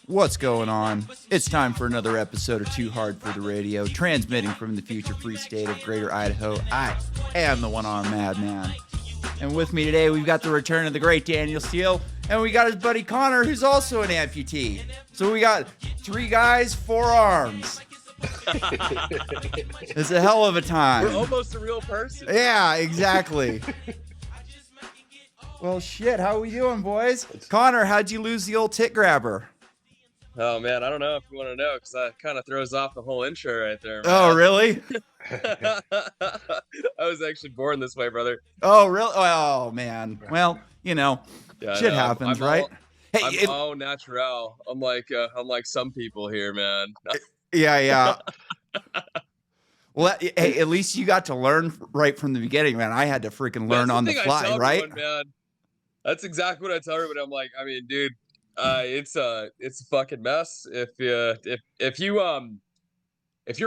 What's going on? It's time for another episode of Too Hard for the Radio, transmitting from the future free state of Greater Idaho. I am the one-armed madman. And with me today, we've got the return of the great Daniel Steele, and we got his buddy Connor, who's also an amputee. So we got 3 guys, 4 arms. It's a hell of a time. We're almost a real person. Yeah, exactly. Well, shit, how we doing, boys? Connor, how'd you lose the old tit grabber? Oh, man, I don't know if you want to know, because that kind of throws off the whole intro right there, man. Oh, really? I was actually born this way, brother. Oh, really? Oh, man. Well, you know, shit happens, right? I'm all natural, unlike some people here, man. Yeah. Well, hey, at least you got to learn right from the beginning, man. I had to freaking learn on the fly, right? Man. That's exactly what I tell everybody. I'm like, I mean, dude, it's a fucking mess. If you're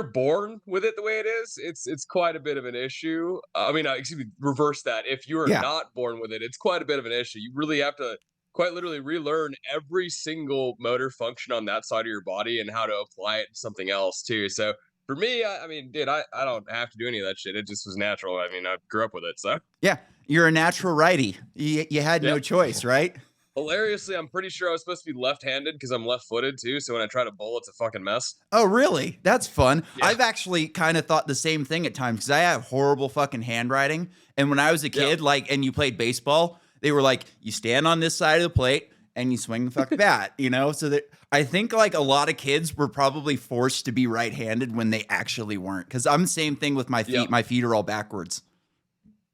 born with it the way it is, it's quite a bit of an issue. Excuse me, reverse that. If you're not born with it, it's quite a bit of an issue. You really have to quite literally relearn every single motor function on that side of your body and how to apply it to something else too. So for me, I don't have to do any of that shit. It just was natural. I mean, I grew up with it, so. Yeah, you're a natural righty. You had no choice, right? Hilariously, I'm pretty sure I was supposed to be left-handed because I'm left-footed too. So when I try to bowl, it's a fucking mess. Oh, really? That's fun. Yeah. I've actually kind of thought the same thing at times because I have horrible fucking handwriting. And when I was a kid, and you played baseball, they were like, you stand on this side of the plate and you swing the fucking bat, you know? So that I think like a lot of kids were probably forced to be right-handed when they actually weren't. Because I'm the same thing with my feet. Yep. My feet are all backwards.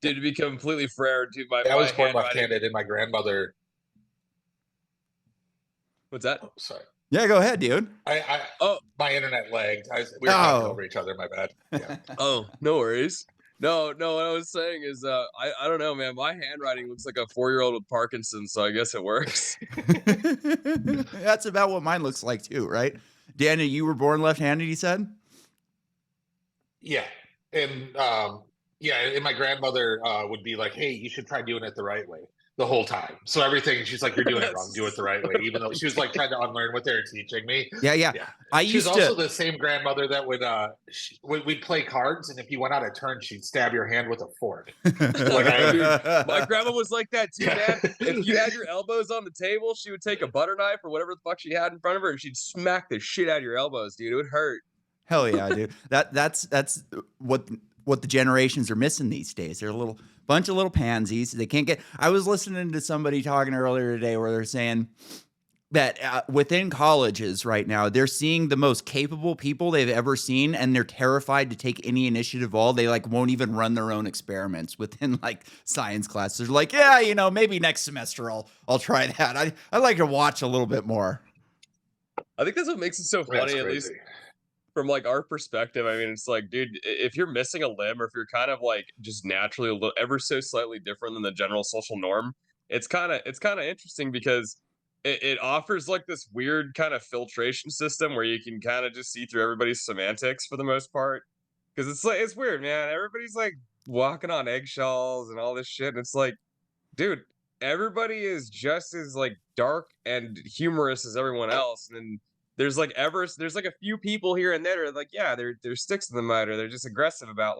Dude, to be completely fair, dude, I was born left-handed and my grandmother. What's that? Oh, sorry. Yeah, go ahead, dude. My internet lagged. We were talking over each other. My bad. Yeah. Oh, no worries. No. What I was saying is, I don't know, man. My handwriting looks like a 4-year-old with Parkinson's, so I guess it works. That's about what mine looks like too, right? Daniel, you were born left-handed, you said? Yeah, and and my grandmother would be like, "Hey, you should try doing it the right way." The whole time. So everything, she's like, "You're doing it wrong. Do it the right way." Even though she was like trying to unlearn what they were teaching me. Yeah. She's also the same grandmother that we'd play cards, and if you went out of turn, she'd stab your hand with a fork. My grandma was like that too, man. If you had your elbows on the table, she would take a butter knife or whatever the fuck she had in front of her, and she'd smack the shit out of your elbows, dude. It would hurt. Hell yeah, dude. That's what the generations are missing these days. They're a bunch of little pansies. They can't get. I was listening to somebody talking earlier today where they're saying that within colleges right now, they're seeing the most capable people they've ever seen, and they're terrified to take any initiative at all. They won't even run their own experiments within science classes. They're like, yeah, maybe next semester I'll try that. I like to watch a little bit more. I think that's what makes it so funny, at least from our perspective. I mean, it's like, dude, if you're missing a limb or if you're kind of just naturally a little ever so slightly different than the general social norm, it's kind of interesting because it offers this weird kind of filtration system where you can kind of just see through everybody's semantics for the most part. Because it's weird, man. Everybody's walking on eggshells and all this shit. And it's like, dude, everybody is just as dark and humorous as everyone else. And there's a few people here and there they're sticks in the mud, or they're just aggressive about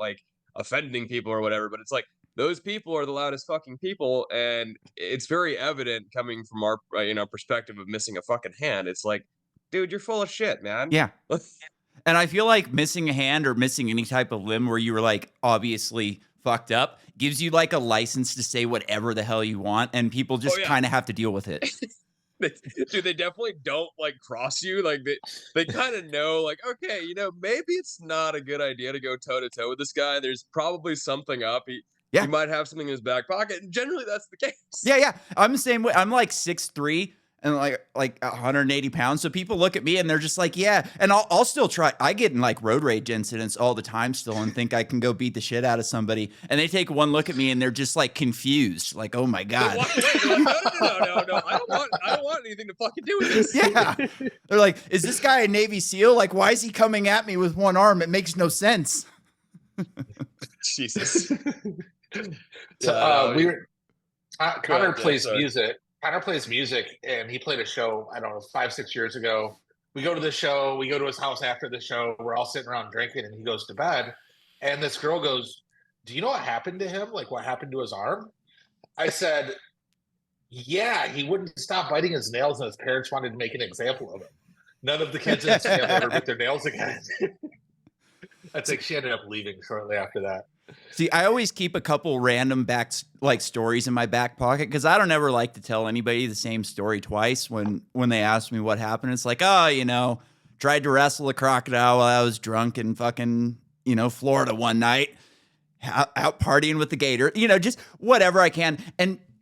offending people or whatever. But it's those people are the loudest fucking people, and it's very evident coming from our perspective of missing a fucking hand. It's like, dude, you're full of shit, man. Yeah. And I feel like missing a hand or missing any type of limb where you were obviously fucked up gives you a license to say whatever the hell you want, and people just kind of have to deal with it. Dude, they definitely don't cross you. They kind of know okay, maybe it's not a good idea to go toe to toe with this guy. There's probably something up. He might have something in his back pocket, and generally that's the case. Yeah. I'm the same way. I'm 6'3" and like 180 pounds. So people look at me and they're just like, yeah. And I'll still try. I get in road rage incidents all the time still and think I can go beat the shit out of somebody. And they take one look at me and they're just confused. Oh my God. No. I don't want anything to fucking do with this. Yeah. They're like, is this guy a Navy SEAL? Why is he coming at me with one arm? It makes no sense. Jesus. So Connor plays music. Connor plays music, and he played a show, I don't know, 5-6 years ago. We go to the show, we go to his house after the show, we're all sitting around drinking, and he goes to bed. And this girl goes, "Do you know what happened to him? Like, what happened to his arm?" I said, "Yeah, he wouldn't stop biting his nails, and his parents wanted to make an example of him. None of the kids in his family ever bit their nails again." I think she ended up leaving shortly after that. See, I always keep a couple random stories in my back pocket because I don't ever like to tell anybody the same story twice when they ask me what happened. It's like, oh, tried to wrestle a crocodile while I was drunk in fucking, Florida one night, out partying with the gator, just whatever I can.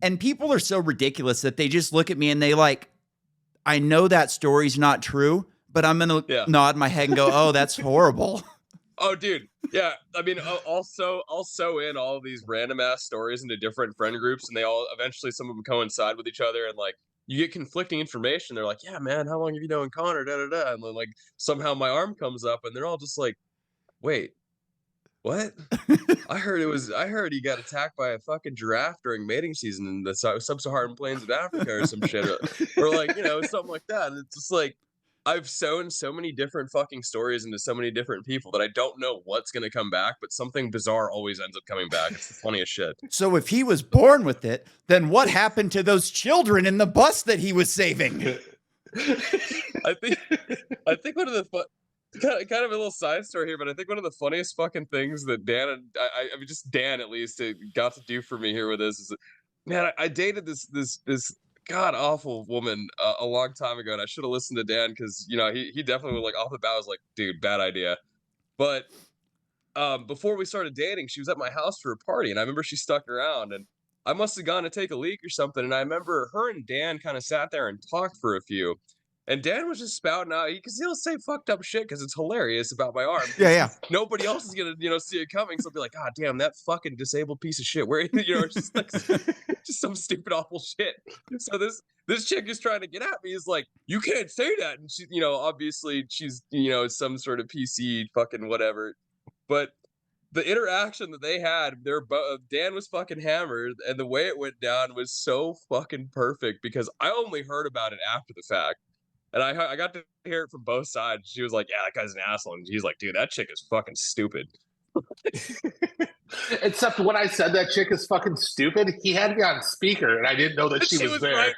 And people are so ridiculous that they just look at me and they like, I know that story's not true, but I'm going to nod my head and go, oh, that's horrible. Oh, dude. Yeah. I mean, I'll sew in all of these random ass stories into different friend groups, and they all eventually some of them coincide with each other, and like you get conflicting information. They're like, yeah, man, how long have you known Connor? Da da da. And then like somehow my arm comes up, and they're all just like, wait, what? I heard he got attacked by a fucking giraffe during mating season in the sub-Saharan plains of Africa or some shit, or like something like that. And it's just like, I've sewn so many different fucking stories into so many different people that I don't know what's going to come back, but something bizarre always ends up coming back. It's the funniest shit. So if he was born with it, then what happened to those children in the bus that he was saving? I think one of the kind of a little side story here, but I think one of the funniest fucking things that Dan and I mean, just Dan at least got to do for me here with this is, man, I dated this god awful woman a long time ago, and I should have listened to Dan because he definitely like off the bat was like, dude, bad idea. But before we started dating, she was at my house for a party, and I remember she stuck around, and I must have gone to take a leak or something, and I remember her and Dan kind of sat there and talked for a few, and Dan was just spouting out because he'll say fucked up shit because it's hilarious about my arm. Yeah. Nobody else is gonna see it coming, so I'll be like, God damn, that fucking disabled piece of shit. Where it's just like just some stupid awful shit. So this chick is trying to get at me. Is like, you can't say that, and she, obviously she's some sort of PC fucking whatever, but the interaction that they had, Dan was fucking hammered, and the way it went down was so fucking perfect because I only heard about it after the fact. And I got to hear it from both sides. She was like, yeah, that guy's an asshole. And he's like, dude, that chick is fucking stupid. Except when I said that chick is fucking stupid, he had me on speaker, and I didn't know that she was there. Right.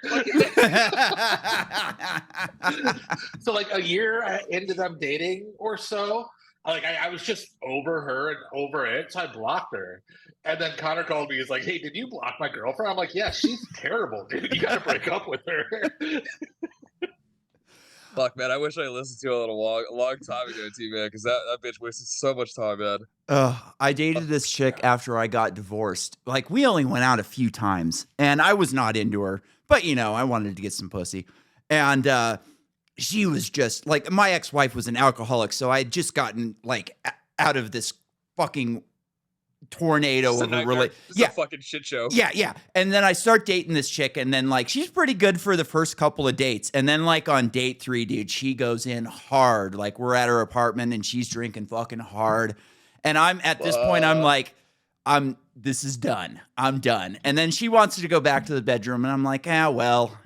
So like a year into them dating or so, like I was just over her and over it, so I blocked her. And then Connor called me. He's like, hey, did you block my girlfriend? I'm like, yeah, she's terrible, dude. You got to break up with her. Fuck, man, I wish I listened to it a long time ago too, man, because that bitch wasted so much time, man. I dated this chick after I got divorced. Like, we only went out a few times, and I was not into her, but, I wanted to get some pussy. And she was just, like, my ex-wife was an alcoholic, so I had just gotten, like, out of this fucking tornado of a relationship. Yeah, a fucking shit show. Yeah. And then I start dating this chick, and then like she's pretty good for the first couple of dates, and then like on date 3, dude, she goes in hard. Like we're at her apartment, and she's drinking fucking hard, and I'm at this point, I'm like, this is done. I'm done. And then she wants to go back to the bedroom, and I'm like, well,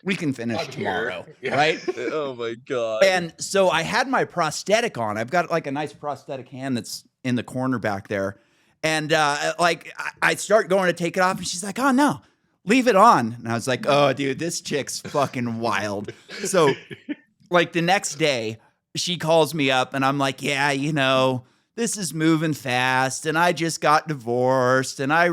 we can finish tomorrow, right? Oh my God. And so I had my prosthetic on. I've got like a nice prosthetic hand that's in the corner back there. And like I start going to take it off, and she's like, oh no, leave it on. And I was like, oh dude, this chick's fucking wild. So like the next day she calls me up, and I'm like, yeah, this is moving fast, and I just got divorced, and I,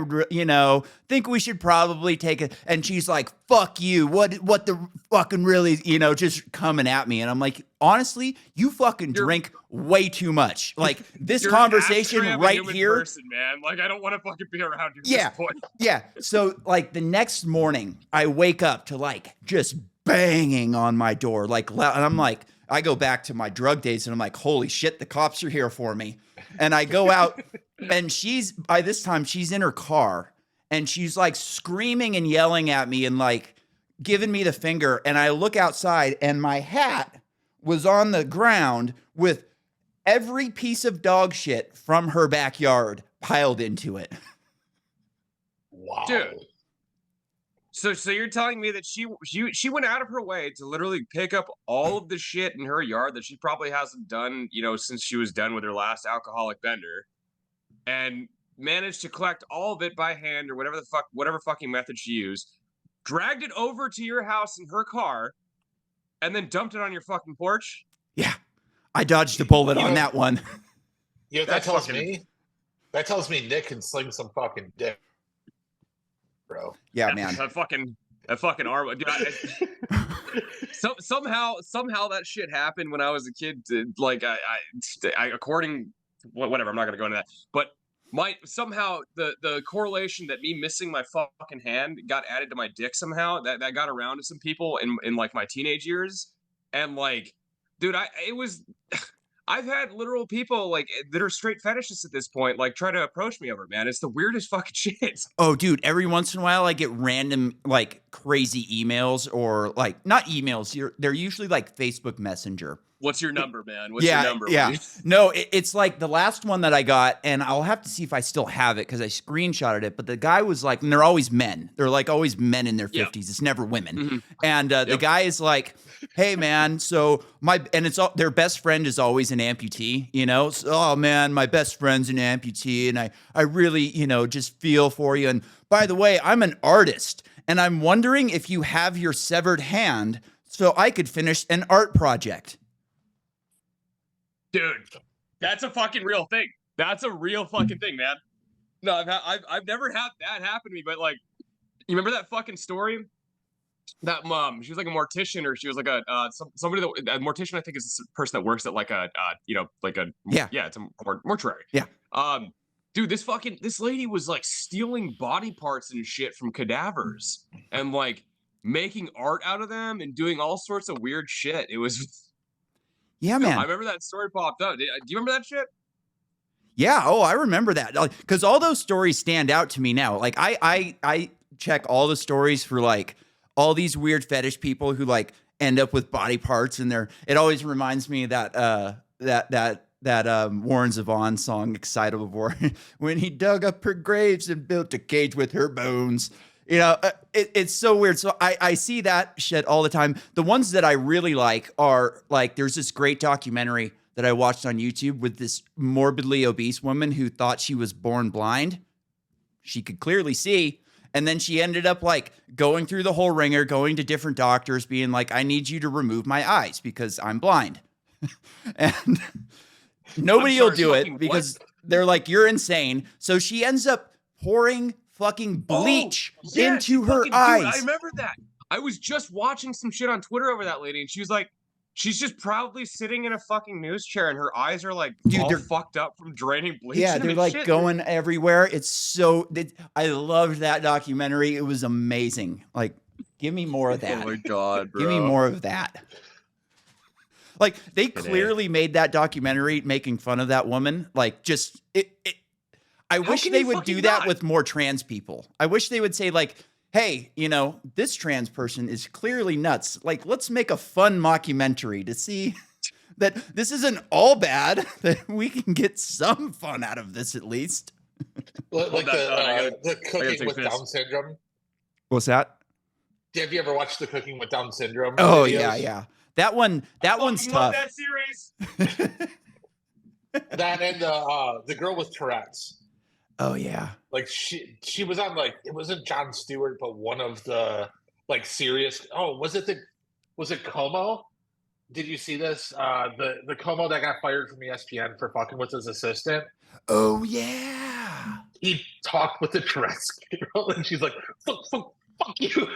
think we should probably take it. And she's like, fuck you. What the fucking really, just coming at me. And I'm like, honestly, you fucking drink way too much. Like this conversation right here. Person, man. Like, I don't want to fucking be around you at this point. Yeah. So like the next morning I wake up to like just banging on my door, like loud. And I'm like, I go back to my drug days, and I'm like, holy shit, the cops are here for me. And I go out, and by this time she's in her car, and she's like screaming and yelling at me and like giving me the finger. And I look outside, and my hat was on the ground with every piece of dog shit from her backyard piled into it. Wow. Dude. So you're telling me that she went out of her way to literally pick up all of the shit in her yard that she probably hasn't done, since she was done with her last alcoholic bender, and managed to collect all of it by hand or whatever fucking method she used, dragged it over to your house in her car, and then dumped it on your fucking porch? Yeah. I dodged a bullet on that one. Yeah, that tells me Nick can sling some fucking dick, bro. Yeah, man. That fucking arm. Dude, somehow that shit happened when I was a kid. Like whatever. I'm not gonna go into that. But somehow the correlation that me missing my fucking hand got added to my dick somehow. That got around to some people in like my teenage years, and like, dude, I've had literal people like that are straight fetishists at this point, like try to approach me over it, man. It's the weirdest fucking shit. Oh, dude, every once in a while I get random like crazy emails, or like not emails. They're usually like Facebook Messenger. What's your number, man? What's your number? Yeah. No, it's like the last one that I got, and I'll have to see if I still have it because I screenshotted it. But the guy was like, and they're always men. They're like always men in their 50s. It's never women. Mm-hmm. And the guy is like, hey, man, so their best friend is always an amputee, So, oh, man, my best friend's an amputee, and I really, just feel for you. And by the way, I'm an artist, and I'm wondering if you have your severed hand so I could finish an art project. Dude, that's a fucking real thing. That's a real fucking thing, man. No, I've never had that happen to me, but like, you remember that fucking story? That she was like a mortician, or she was like a mortician. I think is a person that works at like it's a mortuary. Yeah. Dude, this lady was like stealing body parts and shit from cadavers and like making art out of them and doing all sorts of weird shit. It was. Yeah, man. I remember that story popped up. Do you remember that shit? Yeah. Oh, I remember that. Because all those stories stand out to me now. Like I check all the stories for like all these weird fetish people who like end up with body parts, and it always reminds me of that Warren Zevon song, Excitable Warren, when he dug up her graves and built a cage with her bones. It's so weird. So I see that shit all the time. The ones that I really like are like, there's this great documentary that I watched on YouTube with this morbidly obese woman who thought she was born blind. She could clearly see. And then she ended up like going through the whole ringer, going to different doctors, being like, I need you to remove my eyes because I'm blind. And nobody will do it because they're like, you're insane. So she ends up pouring fucking bleach into her eyes. Dude, I remember that. I was just watching some shit on Twitter over that lady, and she was like, she's just proudly sitting in a fucking news chair, and her eyes are like all fucked up from draining bleach. Yeah, they're like going everywhere. I loved that documentary. It was amazing. Like, give me more of that. Oh my God, bro. Give me more of that. Like, they clearly made that documentary making fun of that woman. Like, just I wish they would do that with more trans people. I wish they would say like, hey, this trans person is clearly nuts. Like, let's make a fun mockumentary to see that this isn't all bad, that we can get some fun out of this at least. Like the Cooking with Down Syndrome. What's that? Have you ever watched the Cooking with Down Syndrome? Oh, videos? yeah. That one's tough. Love that series. That and the girl with Tourette's. Oh yeah. Like she was on like, it wasn't Jon Stewart, but one of the like serious. Oh, was it Como? Did you see this? The Como that got fired from ESPN for fucking with his assistant. Oh yeah. He talked with the Tourette's girl, and she's like, "Fuck you."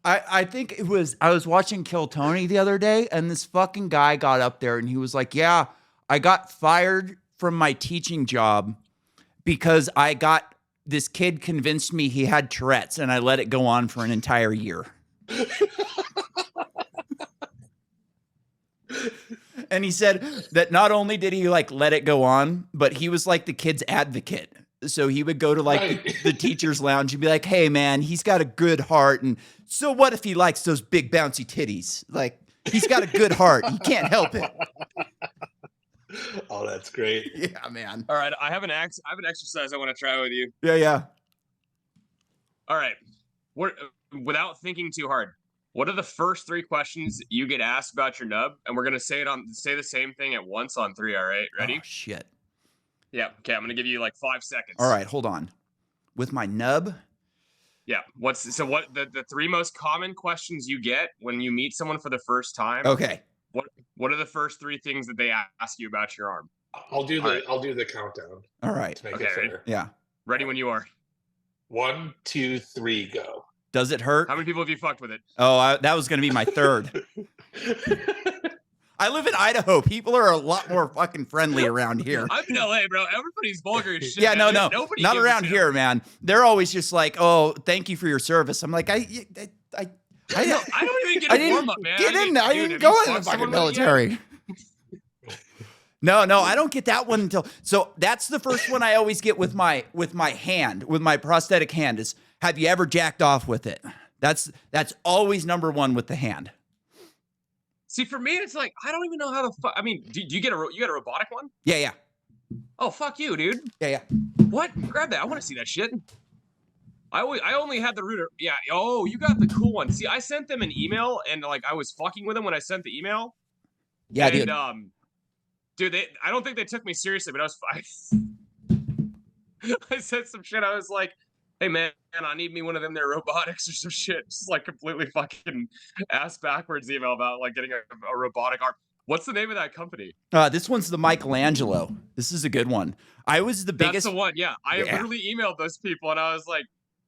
I think I was watching Kill Tony the other day, and this fucking guy got up there and he was like, yeah, I got fired from my teaching job because this kid convinced me he had Tourette's, and I let it go on for an entire year. And he said that not only did he like let it go on, but he was like the kid's advocate. So he would go to like the teacher's lounge and be like, hey man, he's got a good heart. And so what if he likes those big bouncy titties? Like, he's got a good heart. He can't help it. Oh, that's great. Yeah, man. All right, I have an exercise I want to try with you. Yeah. All right, without thinking too hard, what are the first 3 questions you get asked about your nub? And we're gonna say the same thing at once on 3. All right, ready? Oh, shit. Yeah. Okay, I'm gonna give you like 5 seconds. All right, hold on. With my nub. Yeah. What the 3 most common questions you get when you meet someone for the first time? Okay. What are the first 3 things that they ask you about your arm? I'll do the countdown. All right. To make Okay, it fair. Yeah. Ready when you are. 1, 2, 3, go. Does it hurt? How many people have you fucked with it? Oh, that was going to be my 3rd. I live in Idaho. People are a lot more fucking friendly around here. I'm in LA, bro. Everybody's vulgar as shit. Yeah, man. no. Nobody Not gives a around shit. here, man. They're always just like, "Oh, thank you for your service." I'm like, I don't even get a warm up, man. I didn't go in the fucking military. No, I don't get that one until. So that's the first one I always get with my hand, with my prosthetic hand. Is, have you ever jacked off with it? That's always number 1 with the hand. See, for me, it's like I don't even know how the fuck. I mean, do you get a robotic one? Yeah. Oh, fuck you, dude. Yeah. What? Grab that. I want to see that shit. I only had the router. Yeah. Oh, you got the cool one. See, I sent them an email, and like I was fucking with them when I sent the email. Yeah, and, dude, I don't think they took me seriously, but I said some shit. I was like, hey, man, I need me one of them there robotics or some shit. Just like completely fucking ass backwards email about like getting a robotic arm. What's the name of that company? This one's the Michelangelo. This is a good one. I was the biggest. That's the one, yeah. I literally emailed those people, and I was like,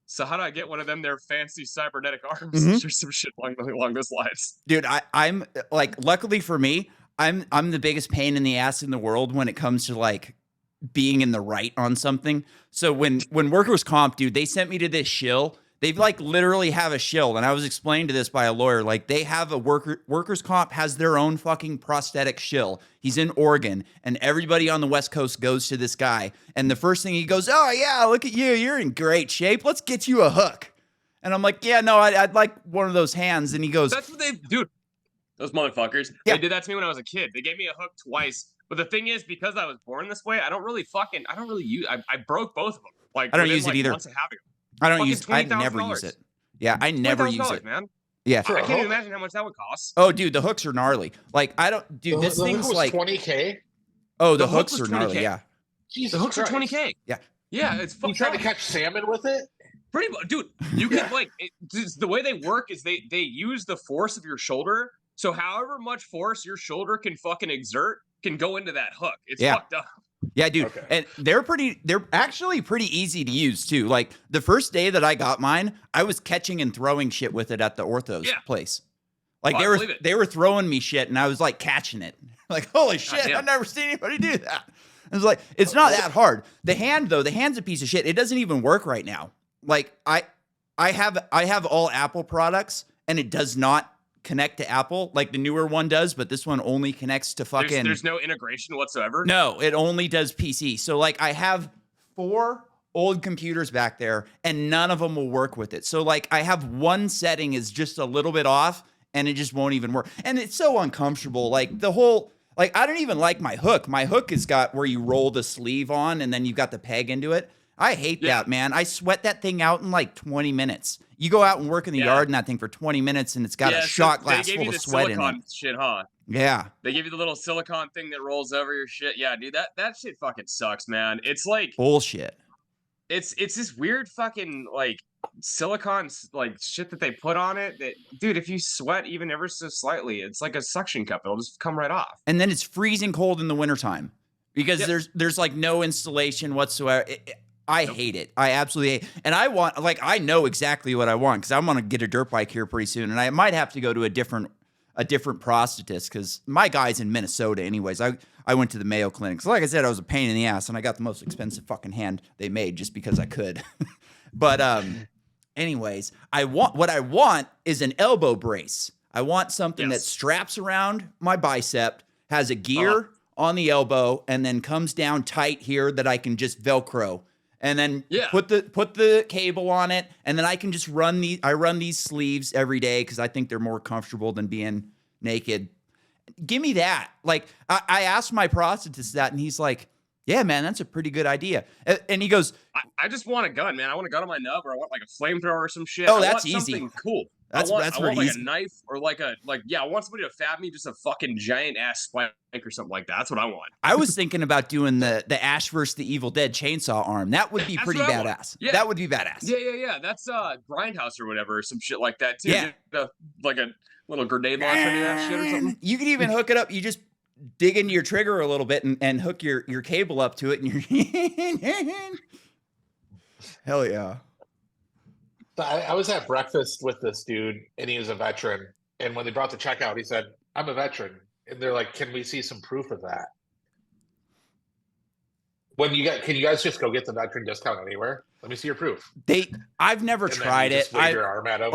so how do I get one of them their fancy cybernetic arms? Or some shit along those lines. Dude, I'm like, luckily for me, I'm the biggest pain in the ass in the world when it comes to like being in the right on something. So when workers comp, dude, they sent me to this shill. They like literally have a shill, and I was explained to this by a lawyer. Like they have a workers comp has their own fucking prosthetic shill. He's in Oregon, and everybody on the West Coast goes to this guy. And the first thing he goes, "Oh yeah, look at you, you're in great shape. Let's get you a hook." And I'm like, "Yeah, no, I'd like one of those hands." And he goes, "That's what they do." Those motherfuckers. Yeah. They did that to me when I was a kid. They gave me a hook twice. But the thing is, because I was born this way, I don't really use. I broke both of them. Like I don't use it either. Months of having them. I don't use. I never use it. Yeah, I never use it, man. Yeah, I can't even imagine how much that would cost. Oh, dude, the hooks are gnarly. Like I don't, dude. This thing's like $20K. Oh, the hooks are gnarly. Yeah, Jesus the hooks Christ. are $20K. Yeah, yeah. It's you trying to catch salmon with it? Pretty much, dude. You can like the way they work is they use the force of your shoulder. So however much force your shoulder can fucking exert can go into that hook. It's fucked up. Yeah, dude. Okay. And they're actually pretty easy to use too. Like the first day that I got mine, I was catching and throwing shit with it at the ortho's place. Like they were throwing me shit and I was like catching it. Like, holy shit, I've never seen anybody do that. I was like, it's not that hard. The hand though, the hand's a piece of shit. It doesn't even work right now. Like I have all Apple products and it does not connect to Apple like the newer one does, but this one only connects to fucking. There's no integration whatsoever. No, it only does PC. So like I have 4 old computers back there, and none of them will work with it. So like I have one setting is just a little bit off, and it just won't even work. And it's so uncomfortable. Like the whole. Like I don't even like my hook. My hook has got where you roll the sleeve on, and then you've got the peg into it. I hate that, man. I sweat that thing out in like 20 minutes. You go out and work in the yard in that thing for 20 minutes, and it's got a shot glass full of sweat in it. Shit, huh? Yeah. They give you the little silicone thing that rolls over your shit. Yeah, dude, that shit fucking sucks, man. It's like bullshit. It's this weird fucking like silicone like shit that they put on it. That, dude, if you sweat even ever so slightly, it's like a suction cup. It'll just come right off. And then it's freezing cold in the wintertime because there's like no installation whatsoever. I hate it. I absolutely hate it. And I know exactly what I want because I'm going to get a dirt bike here pretty soon. And I might have to go to a different prosthetist because my guy's in Minnesota anyways. I went to the Mayo Clinic. So like I said, I was a pain in the ass and I got the most expensive fucking hand they made just because I could. But anyways, what I want is an elbow brace. I want something that straps around my bicep, has a gear on the elbow, and then comes down tight here that I can just Velcro. And then put the cable on it, and then I can just run these sleeves every day because I think they're more comfortable than being naked. give me that. Like, I asked my prosthetist that, and he's like, yeah, man, that's a pretty good idea. And he goes, I just want a gun, man. I want a gun on my nub, or I want like a flamethrower or some shit. Oh, I that's want easy. Something cool. That's I want like easy. a knife, or like I want somebody to fab me just a fucking giant ass spike or something like that. That's what I want. I was thinking about doing the Ash vs. the Evil Dead chainsaw arm. That would be pretty badass. Yeah. That would be badass. Yeah. That's Grindhouse or whatever, or some shit like that too. Yeah. Like a little grenade launcher into that shit or something. You could even hook it up. You just dig into your trigger a little bit and hook your cable up to it, and you're hell yeah. So I was at breakfast with this dude, and he was a veteran. And when they brought the check out, he said, "I'm a veteran." And they're like, "Can we see some proof of that?" Can you guys just go get the veteran discount anywhere? Let me see your proof. I've never tried it. Wave your arm at him.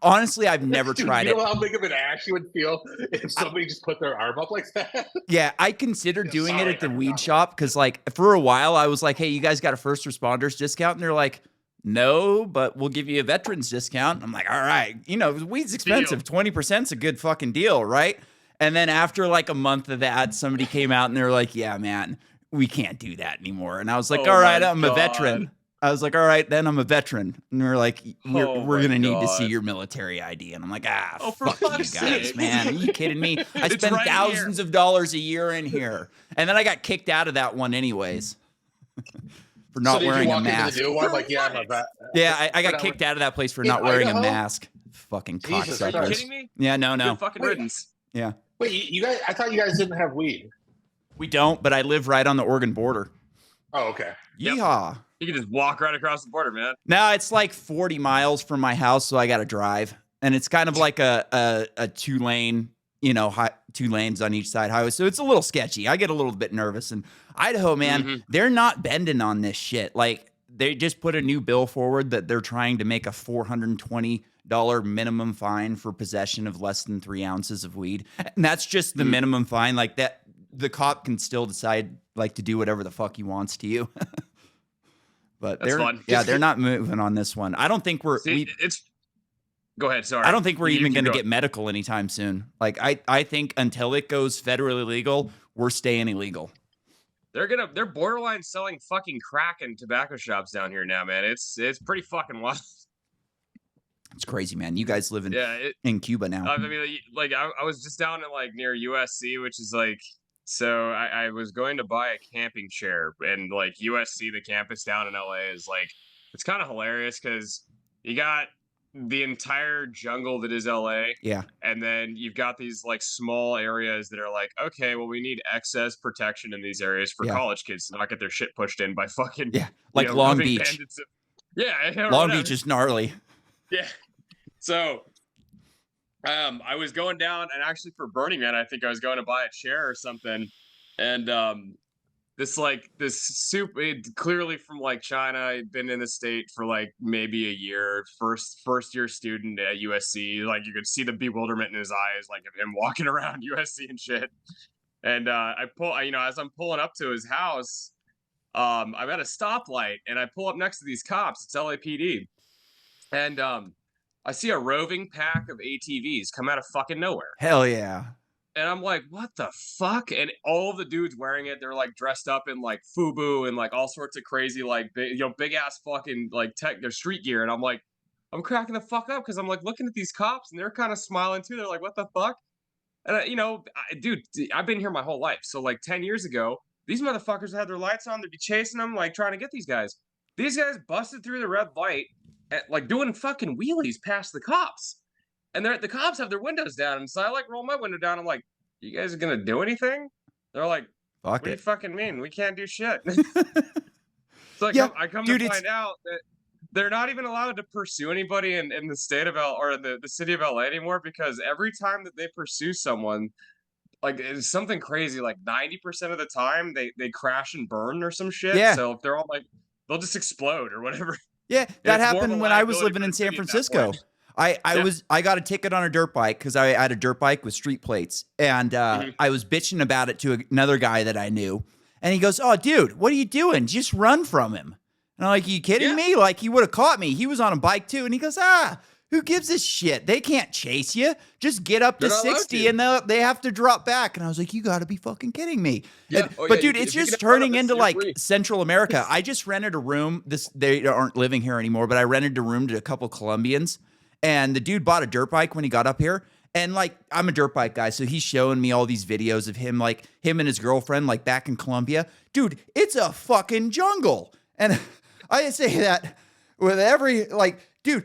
Honestly, I've never tried it. You know how big of an ass you would feel if somebody just put their arm up like that? Yeah, I considered doing it at the weed shop because, like, for a while I was like, "Hey, you guys got a first responders discount?" And they're like, "No, but we'll give you a veterans discount." I'm like, "All right, weed's expensive. 20%'s a good fucking deal, right?" And then after like a month of that, somebody came out and they're like, "Yeah, man, we can't do that anymore." And I was like, "All right, I'm a veteran." I was like, "All right, then I'm a veteran." And they're like, we're going to need to see your military ID. And I'm like, fuck you guys, sake. man. Are you kidding me? I spend right thousands of dollars a year in here. And then I got kicked out of that one anyways for not wearing a mask. Into the new one? Like, yeah, I'm a vet. Yeah, I got kicked out of that place for not wearing a mask. Fucking Jesus cocksuckers. Are you kidding me? Yeah, no. Good fucking riddance. Yeah. Wait, you guys? I thought you guys didn't have weed. We don't, but I live right on the Oregon border. Oh, okay. Yeehaw. You can just walk right across the border, man. No, it's like 40 miles from my house, so I got to drive. And it's kind of like a 2-lane, 2 lanes on each side highway. So it's a little sketchy. I get a little bit nervous. And Idaho, man, they're not bending on this shit. Like, they just put a new bill forward that they're trying to make a $420 minimum fine for possession of less than 3 ounces of weed. And that's just the minimum fine. Like, that, the cop can still decide, like, to do whatever the fuck he wants to you. But they're not moving on this one. I don't think Go ahead. Sorry. I don't think we're even going to get medical anytime soon. Like, I think until it goes federally legal, we're staying illegal. They're borderline selling fucking crack in tobacco shops down here now, man. It's pretty fucking wild. It's crazy, man. You guys live in Cuba now. I mean, like I was just down in like near USC, which is like, so I was going to buy a camping chair, and like USC, the campus down in LA, is like, it's kind of hilarious because you got the entire jungle that is LA. Yeah. And then you've got these like small areas that are like, okay, well, we need excess protection in these areas for college kids to not get their shit pushed in by fucking, like Long Beach. Long Beach is gnarly. Yeah. So I was going down, and actually for Burning Man, I think I was going to buy a chair or something. And this soup, clearly from like China, I'd been in the state for like maybe a year, first year student at USC. Like, you could see the bewilderment in his eyes, like of him walking around USC and shit. And as I'm pulling up to his house, I'm at a stoplight, and I pull up next to these cops. It's LAPD. And I see a roving pack of ATVs come out of fucking nowhere. Hell yeah. And I'm like, what the fuck? And all of the dudes wearing it, they're like dressed up in like FUBU and like all sorts of crazy, like big ass fucking like their street gear. And I'm like, I'm cracking the fuck up because I'm like looking at these cops, and they're kind of smiling too. They're like, what the fuck? And dude, I've been here my whole life. So like 10 years ago, these motherfuckers had their lights on. They'd be chasing them, like trying to get these guys. These guys busted through the red light, like doing fucking wheelies past the cops. And the cops have their windows down. And so I like roll my window down. I'm like, you guys are going to do anything? They're like, what do you fucking mean? We can't do shit. So I come to find out that they're not even allowed to pursue anybody in the state of the city of LA anymore, because every time that they pursue someone, like it's something crazy, like 90% of the time they crash and burn or some shit. Yeah. So if they're all like, they'll just explode or whatever. Yeah, that happened when I was living in San Francisco. I got a ticket on a dirt bike because I had a dirt bike with street plates, and I was bitching about it to another guy that I knew, and he goes, "Oh, dude, what are you doing? Just run from him." And I'm like, "Are you kidding me? Like, he would have caught me. He was on a bike too." And he goes, Who gives a shit? They can't chase you. Just get up to They're not allowed 60 to. and they have to drop back. And I was like, you got to be fucking kidding me. Yeah. And- Oh, but yeah, dude, if it's you just can run turning up, into you're like free. Central America. I just rented a room. They aren't living here anymore, but I rented a room to a couple Colombians. And the dude bought a dirt bike when he got up here. And like, I'm a dirt bike guy, so he's showing me all these videos of him, like him and his girlfriend, like back in Colombia. Dude, it's a fucking jungle. And I say that with every, like, dude,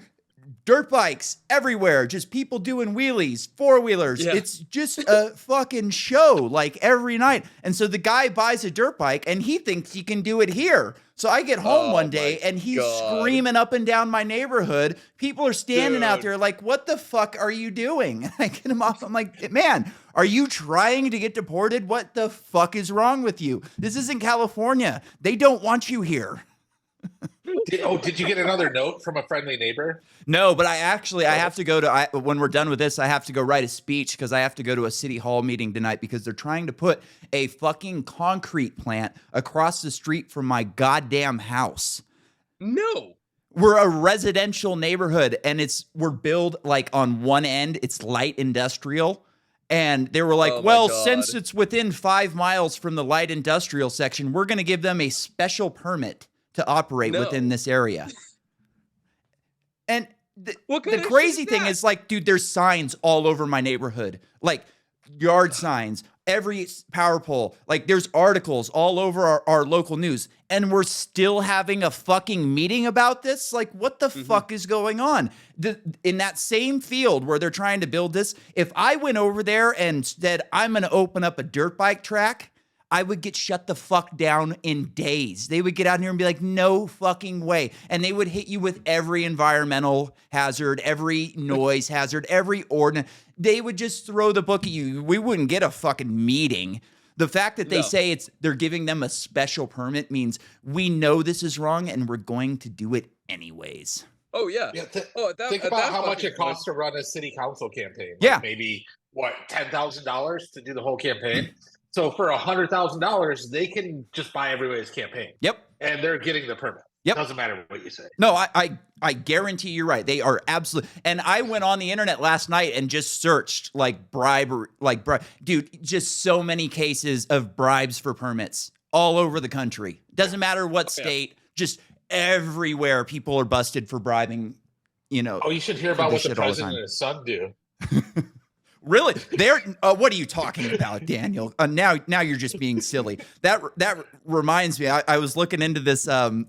dirt bikes everywhere, just people doing wheelies, four-wheelers. Yeah. It's just a fucking show, like every night. And so the guy buys a dirt bike and he thinks he can do it here. So I get home one day and he's screaming up and down my neighborhood. People are standing out there like, what the fuck are you doing? I get him off. I'm like, man, are you trying to get deported? What the fuck is wrong with you? This isn't California. They don't want you here. Did you get another note from a friendly neighbor? No, but I have to go to, when we're done with this, I have to go write a speech because I have to go to a city hall meeting tonight because they're trying to put a fucking concrete plant across the street from my goddamn house. No. We're a residential neighborhood and we're built like on one end, it's light industrial. And they were like, well, since it's within 5 miles from the light industrial section, we're going to give them a special permit to operate within this area. And the crazy thing is like, dude, there's signs all over my neighborhood, like yard signs, every power pole, like there's articles all over our local news. And we're still having a fucking meeting about this. Like, what the fuck is going on? In that same field where they're trying to build this, if I went over there and said, I'm going to open up a dirt bike track, I would get shut the fuck down in days. They would get out here and be like, no fucking way. And they would hit you with every environmental hazard, every noise hazard, every ordinance. They would just throw the book at you. We wouldn't get a fucking meeting. The fact that they say they're giving them a special permit means we know this is wrong and we're going to do it anyways. Oh, yeah. Think about how much it costs to run a city council campaign. Yeah. Like maybe, $10,000 to do the whole campaign? So for $100,000, they can just buy everybody's campaign. Yep. And they're getting the permit. Yep. Doesn't matter what you say. No, I guarantee you're right. They are absolutely. And I went on the internet last night and just searched like bribery, dude, just so many cases of bribes for permits all over the country. Doesn't matter what state, just everywhere people are busted for bribing, Oh, you should hear about what the president and his son do. Really? What are you talking about, Daniel? Now you're just being silly. That reminds me. I was looking into this AI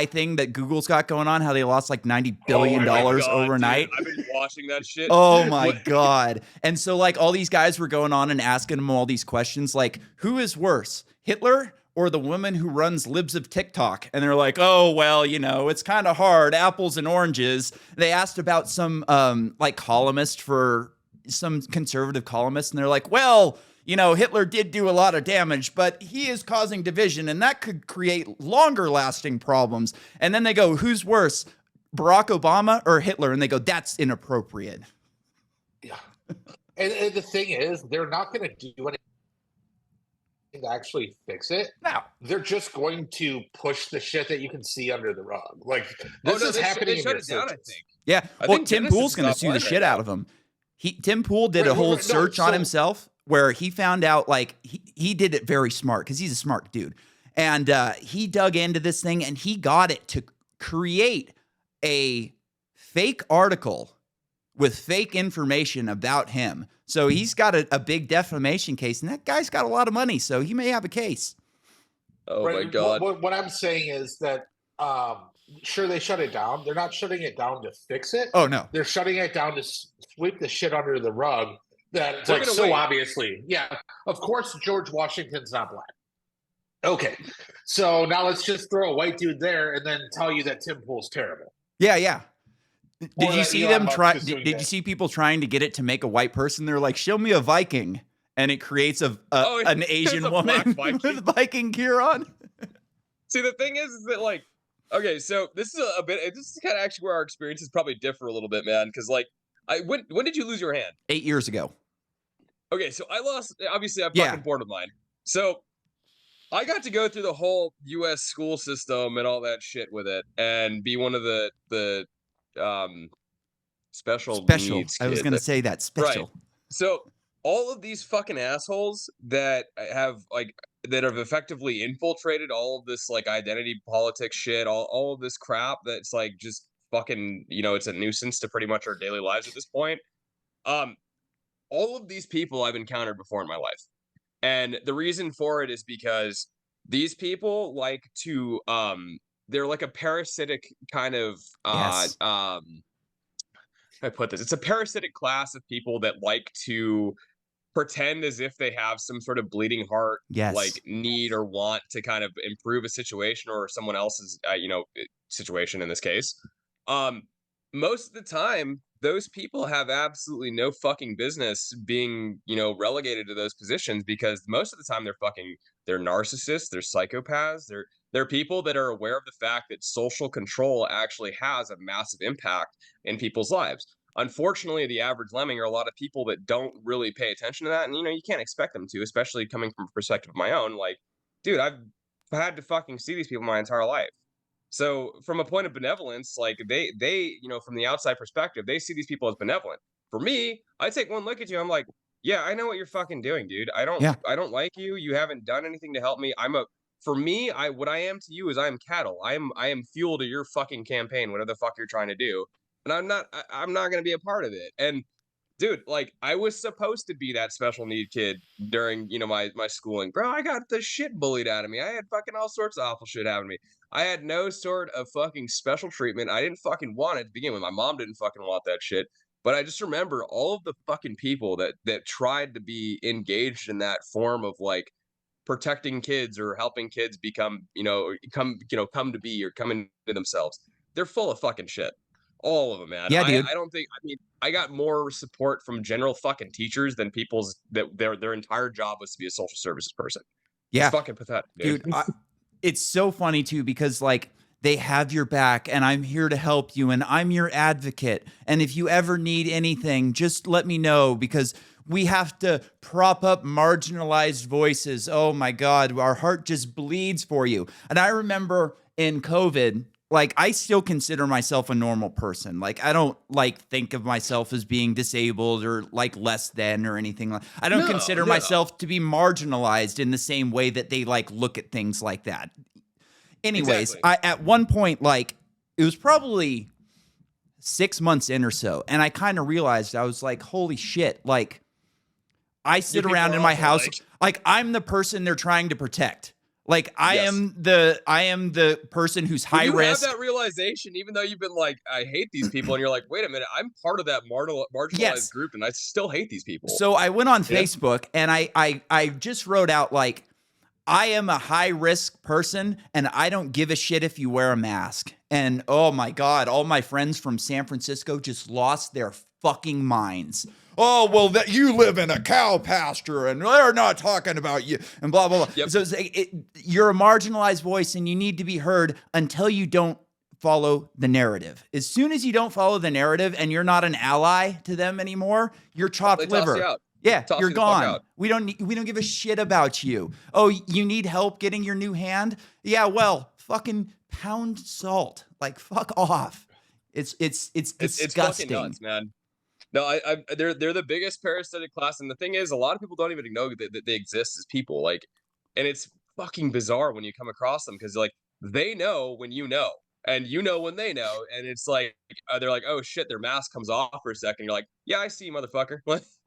thing that Google's got going on. How they lost like $90 billion overnight. Dude, I've been watching that shit. Oh my god! And so like all these guys were going on and asking them all these questions, like who is worse, Hitler or the woman who runs Libs of TikTok? And they're like, oh, well, it's kind of hard. Apples and oranges. They asked about some like columnist for some conservative columnist. And they're like, well, Hitler did do a lot of damage, but he is causing division and that could create longer lasting problems. And then they go, who's worse, Barack Obama or Hitler? And they go, that's inappropriate. Yeah. And the thing is, they're not going to do anything to actually fix it. No, they're just going to push the shit that you can see under the rug. Like this is happening. They shut it down, I think. Yeah, well, Tim Pool's going to sue the shit out of him. Tim Pool did a whole search on himself where he found out like he did it very smart because he's a smart dude, and he dug into this thing and he got it to create a fake article with fake information about him. So he's got a big defamation case, and that guy's got a lot of money, so he may have a case. Oh, my God. What I'm saying is that, sure, they shut it down. They're not shutting it down to fix it. Oh, no. They're shutting it down to sweep the shit under the rug that it's like so obviously. Yeah, of course, George Washington's not black. Okay, so now let's just throw a white dude there and then tell you that Tim Pool's terrible. Yeah. Did you see them try? Did you see people trying to get it to make a white person? They're like, "Show me a Viking," and it creates an Asian woman with Viking gear on. See, the thing is that like, okay, so this is this is kind of actually where our experiences probably differ a little bit, man. Because like, when did you lose your hand? 8 years ago. Okay, so I lost. Obviously, I'm fucking bored of mine. So I got to go through the whole U.S. school system and all that shit with it, and be one of the special needs I was kid. gonna say that special. Right. So all of these fucking assholes that have effectively infiltrated all of this like identity politics shit, all of this crap that's like just fucking, it's a nuisance to pretty much our daily lives at this point. All of these people I've encountered before in my life. And the reason for it is because these people like to they're like a parasitic kind of Yes. how do I put this? It's a parasitic class of people that like to pretend as if they have some sort of bleeding heart, Yes. like need or want to kind of improve a situation or someone else's, situation in this case. Most of the time, those people have absolutely no fucking business being, relegated to those positions because most of the time they're narcissists, they're psychopaths, they're people that are aware of the fact that social control actually has a massive impact in people's lives. Unfortunately, the average lemming are a lot of people that don't really pay attention to that. And, you can't expect them to, especially coming from a perspective of my own. Like, dude, I've had to fucking see these people my entire life. So from a point of benevolence, like they, from the outside perspective, they see these people as benevolent. For me, I take one look at you. I'm like, yeah, I know what you're fucking doing, dude. I don't like you. You haven't done anything to help me. For me, what I am to you is I am cattle. I am fuel to your fucking campaign, whatever the fuck you're trying to do. And I'm not going to be a part of it. And dude, like I was supposed to be that special need kid during, my schooling, bro. I got the shit bullied out of me. I had fucking all sorts of awful shit happen to me. I had no sort of fucking special treatment. I didn't fucking want it to begin with. My mom didn't fucking want that shit. But I just remember all of the fucking people that tried to be engaged in that form of like protecting kids or helping kids become, come to be or come into themselves. They're full of fucking shit. All of them, man. Yeah, dude. I got more support from general fucking teachers than people's that their entire job was to be a social services person. Yeah. It's fucking pathetic, dude. It's so funny too, because like they have your back and I'm here to help you and I'm your advocate. And if you ever need anything, just let me know because we have to prop up marginalized voices. Oh my God, our heart just bleeds for you. And I remember in COVID, like I still consider myself a normal person. Like I don't like think of myself as being disabled or like less than or anything like. I don't consider myself to be marginalized in the same way that they like look at things like that. Anyways, Exactly. at one point, like it was probably 6 months in or so, and I kind of realized I was like, holy shit, like I sit around in my house like I'm the person they're trying to protect. Like I am the person who's high risk. You have that realization, even though you've been like, I hate these people, and you're like, wait a minute, I'm part of that marginalized group, and I still hate these people. So I went on Facebook and I just wrote out like, I am a high risk person, and I don't give a shit if you wear a mask. And oh my God, all my friends from San Francisco just lost their fucking minds. Oh, well, that you live in a cow pasture and they're not talking about you and blah, blah, blah. Yep. So you're a marginalized voice and you need to be heard until you don't follow the narrative. As soon as you don't follow the narrative and you're not an ally to them anymore, you're chopped liver. You out. Yeah, you're gone. We don't give a shit about you. Oh, you need help getting your new hand? Yeah, well, fucking pound salt. Like fuck off. It's disgusting. It's fucking nuts, man. No, they're the biggest parasitic class, and the thing is, a lot of people don't even know that they exist as people. Like, and it's fucking bizarre when you come across them because like they know when you know, and you know when they know, and it's like they're like, oh shit, their mask comes off for a second. You're like, yeah, I see you, motherfucker.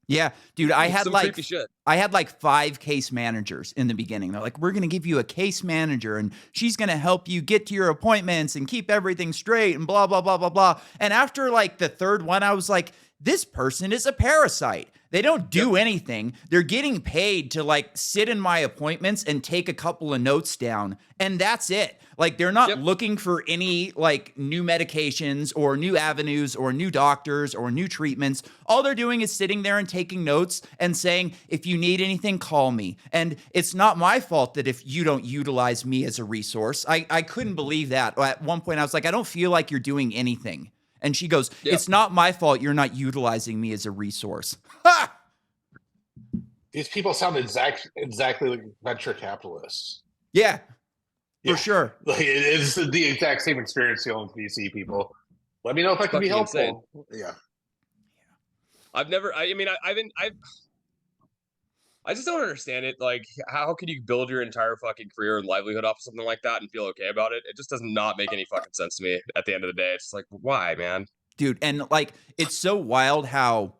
Yeah, dude, I had like creepy shit. I had like 5 case managers in the beginning. They're like, we're going to give you a case manager and she's going to help you get to your appointments and keep everything straight and blah, blah, blah, blah, blah. And after like the third one, I was like, this person is a parasite. They don't do anything. They're getting paid to like sit in my appointments and take a couple of notes down. And that's it. Like they're not looking for any like new medications or new avenues or new doctors or new treatments. All they're doing is sitting there and taking notes and saying, if you need anything, call me. And it's not my fault that if you don't utilize me as a resource. I couldn't believe that. At one point I was like, I don't feel like you're doing anything. And she goes, it's not my fault you're not utilizing me as a resource. Ha! These people sound exactly like venture capitalists. Yeah, for sure. Like it's the exact same experience dealing with VC people. Let me know if I can be fucking helpful. insane. Yeah. I've never. I mean, I just don't understand it. Like, how can you build your entire fucking career and livelihood off of something like that and feel okay about it? It just does not make any fucking sense to me. At the end of the day, it's just like, why, man? Dude, and like it's so wild how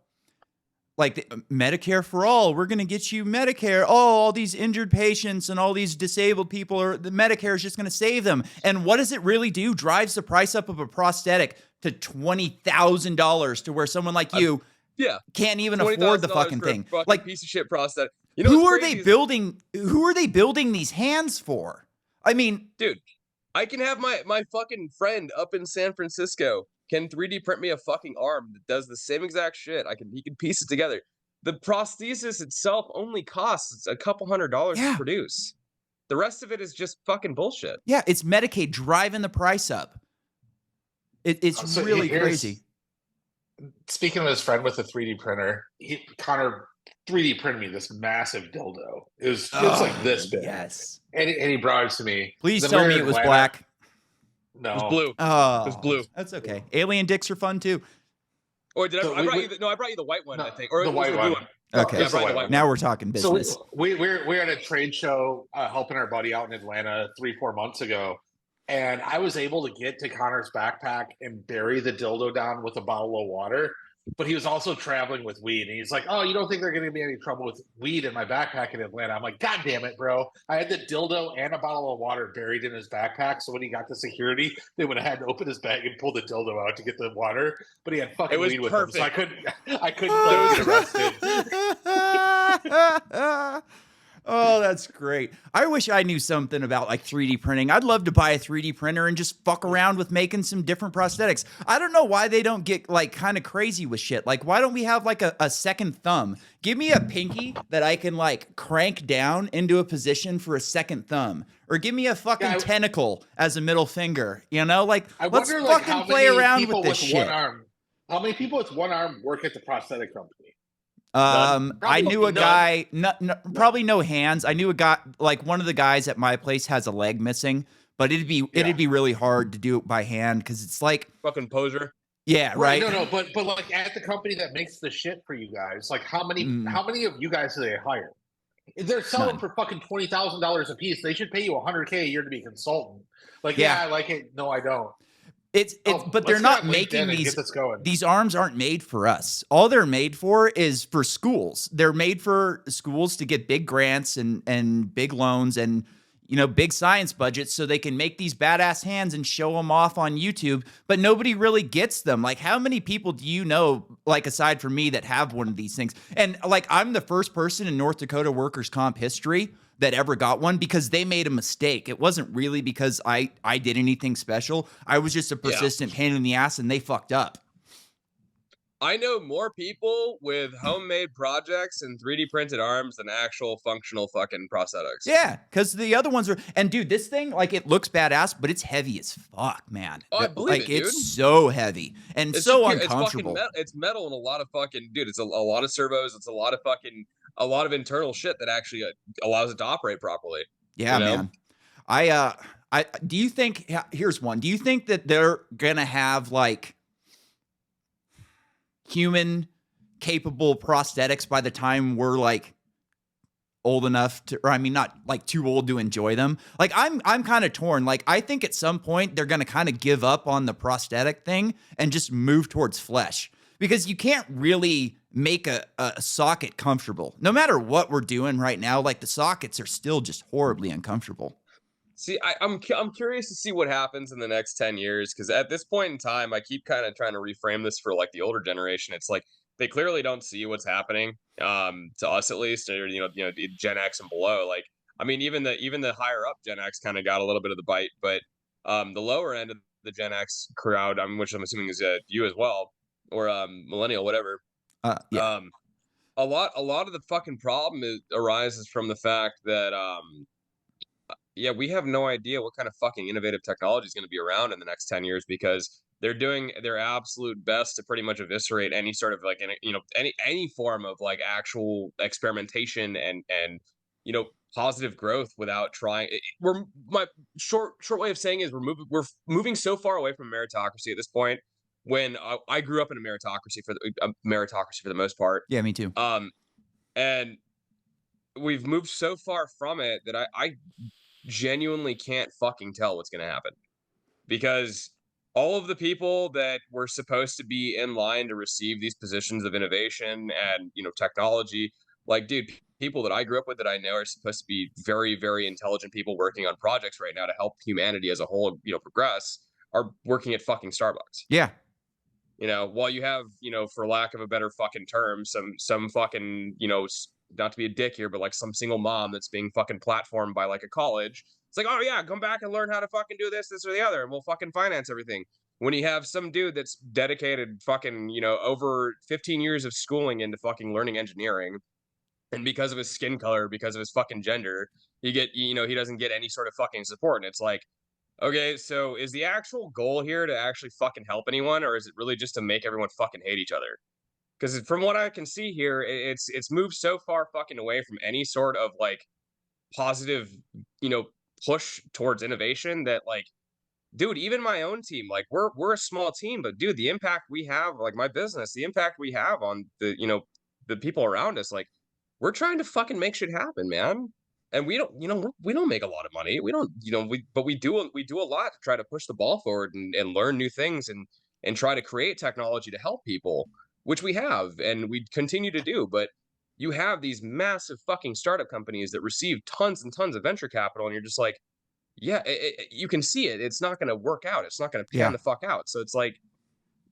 like Medicare for all, we're going to get you Medicare. Oh, all these injured patients and all these disabled people are the Medicare is just going to save them. And what does it really do? Drives the price up of a prosthetic to $20,000 to where someone like you can't even afford the fucking thing. Like piece of shit prosthetic. You know, who are they building? Who are they building these hands for? I mean, dude, I can have my fucking friend up in San Francisco can 3D print me a fucking arm that does the same exact shit. He can piece it together. The prosthesis itself only costs a couple $100 to produce. The rest of it is just fucking bullshit. Yeah, it's Medicaid driving the price up. It's really crazy. Speaking of his friend with a 3D printer, Connor 3D printed me this massive dildo. It was like this big. Yes. And he brought it to me. Please tell me it was black. No. It was blue. Oh. It was blue. That's okay. Alien dicks are fun too. Or did I brought you I brought you the white one, I think. Or the white one. Okay. Yeah, now we're talking business. So we're at a trade show helping our buddy out in Atlanta 3-4 months ago. And I was able to get to Connor's backpack and bury the dildo down with a bottle of water. But he was also traveling with weed. And he's like, oh, you don't think there's going to be any trouble with weed in my backpack in Atlanta? I'm like, God damn it, bro. I had the dildo and a bottle of water buried in his backpack. So when he got to security, they would have had to open his bag and pull the dildo out to get the water. But he had fucking weed with him. So I couldn't get arrested. Oh, that's great. I wish I knew something about like 3D printing. I'd love to buy a 3D printer and just fuck around with making some different prosthetics. I don't know why they don't get like kind of crazy with shit. Like, why don't we have like a second thumb? Give me a pinky that I can like crank down into a position for a second thumb. Or give me a fucking tentacle as a middle finger. You know, like, let's fucking play around with this shit. How many people with one arm work at the prosthetic company? I knew a guy, probably no hands. I knew a guy, like one of the guys at my place has a leg missing, but it'd be really hard to do it by hand because it's like fucking poser. Yeah, right. No, but like at the company that makes the shit for you guys, like how many of you guys do they hire? If they're selling for fucking $20,000 a piece, they should pay you $100K a year to be a consultant. Like, yeah, I like it. No, I don't. But they're not making these arms aren't made for us. All they're made for is for schools. They're made for schools to get big grants and big loans and, you know, big science budgets so they can make these badass hands and show them off on YouTube, but nobody really gets them. Like, how many people do you know, like, aside from me, that have one of these things? And like, I'm the first person in North Dakota workers' comp history that ever got one because they made a mistake. It wasn't really because I did anything special. I was just a persistent pain in the ass and they fucked up. I know more people with homemade projects and 3D printed arms than actual functional fucking prosthetics. Yeah, because the other ones are, and dude, this thing, like, it looks badass, but it's heavy as fuck, man. Oh, I believe it, dude. It's so heavy and it's so uncomfortable. It's metal and a lot of fucking, dude, it's a lot of servos. It's a lot of internal shit that actually allows it to operate properly. Yeah, you know? man. I do you think, here's one. Do you think that they're going to have like human capable prosthetics by the time we're like old enough to, or I mean, not like too old to enjoy them? Like I'm kind of torn. Like I think at some point they're going to kind of give up on the prosthetic thing and just move towards flesh, because you can't really make a socket comfortable. No matter what we're doing right now, like the sockets are still just horribly uncomfortable. See, I'm curious to see what happens in the next 10 years, because at this point in time, I keep kind of trying to reframe this for like the older generation. It's like they clearly don't see what's happening, to us at least, or you know, Gen X and below. Like, I mean, even the higher up Gen X kind of got a little bit of the bite, but the lower end of the Gen X crowd, which I'm assuming is you as well, or millennial, whatever. Yeah. A lot of the fucking problem arises from the fact that we have no idea what kind of fucking innovative technology is going to be around in the next 10 years, because they're doing their absolute best to pretty much eviscerate any sort of like, you know, any form of like actual experimentation and you know, positive growth without trying. My short way of saying is we're moving so far away from meritocracy at this point when I grew up in a meritocracy for the most part. Yeah, me too. And we've moved so far from it that I genuinely can't fucking tell what's going to happen, because all of the people that were supposed to be in line to receive these positions of innovation and, technology, like, dude, people that I grew up with that I know are supposed to be very, very intelligent people working on projects right now to help humanity as a whole, progress, are working at fucking Starbucks. Yeah. While you have, for lack of a better fucking term, some fucking, not to be a dick here, but like some single mom that's being fucking platformed by like a college. It's like, oh yeah, come back and learn how to fucking do this or the other, and we'll fucking finance everything. When you have some dude that's dedicated fucking, over 15 years of schooling into fucking learning engineering, and because of his skin color, because of his fucking gender, he doesn't get any sort of fucking support. And it's like, okay, so is the actual goal here to actually fucking help anyone, or is it really just to make everyone fucking hate each other? Because from what I can see here, it's moved so far fucking away from any sort of like positive, push towards innovation that, like, dude, even my own team, like, we're a small team, but dude, the impact we have, like my business, the impact we have on the people around us, like, we're trying to fucking make shit happen, man. And we don't make a lot of money. We don't, but we do a lot to try to push the ball forward and learn new things and try to create technology to help people, which we have and we continue to do. But you have these massive fucking startup companies that receive tons and tons of venture capital, and you're just like, yeah, you can see it. It's not going to work out. It's not going to pan the fuck out. So it's like